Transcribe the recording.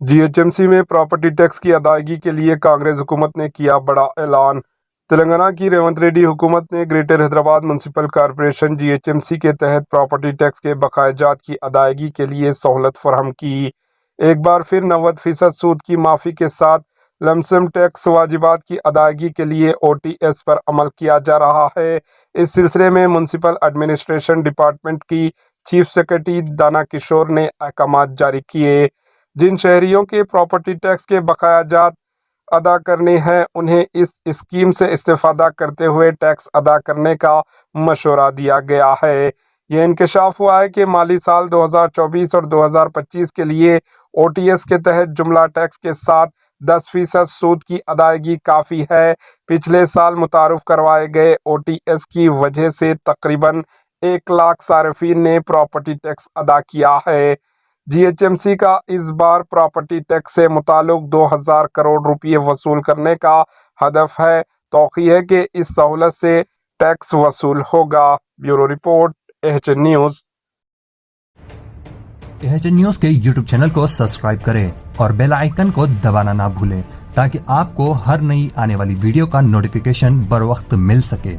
GHMC में property tax की अदायगी के लिए कांग्रेस हुकूमत ने किया बड़ा ऐलान। तेलंगाना की रेवंत रेड्डी हुकूमत ने greater Hyderabad municipal corporation GHMC के तहत प्रॉपर्टी टैक्स के बकायाजात की अदायगी के लिए सहूलत फराहम की। एक बार फिर 90% सूद की माफ़ी के साथ लमसम टैक्स वाजिबात की अदायगी के लिए OTS पर अमल किया जा रहा है। इस सिलसिले में म्युनिसिपल एडमिनिस्ट्रेशन डिपार्टमेंट की चीफ सेक्रेटरी दाना किशोर ने अहकाम जारी किए। जिन शहरियों के प्रॉपर्टी टैक्स के बकायाजात अदा करने हैं उन्हें इस स्कीम से इस्तेफादा करते हुए टैक्स अदा करने का मशवरा दिया गया है। यह इंकशाफ हुआ है कि माली साल 2024 और 2025 के लिए OTS के तहत जुमला टैक्स के साथ 10% सूद की अदायगी काफ़ी है। पिछले साल मुतारुफ करवाए गए OTS की वजह से तकरीबन 1 लाख सार्फिन ने प्रॉपर्टी टैक्स अदा किया है। GHMC का इस बार प्रॉपर्टी टैक्स से मुताल्लिक 2000 करोड़ रुपये वसूल करने का हदफ है। तौक़ी है कि इस सहूलत से टैक्स वसूल होगा। Bureau report, AHN news. AHN news के YouTube चैनल को सब्सक्राइब करें और बेल आइकन को दबाना ना भूलें ताकि आपको हर नई आने वाली वीडियो का नोटिफिकेशन बर वक्त मिल सके।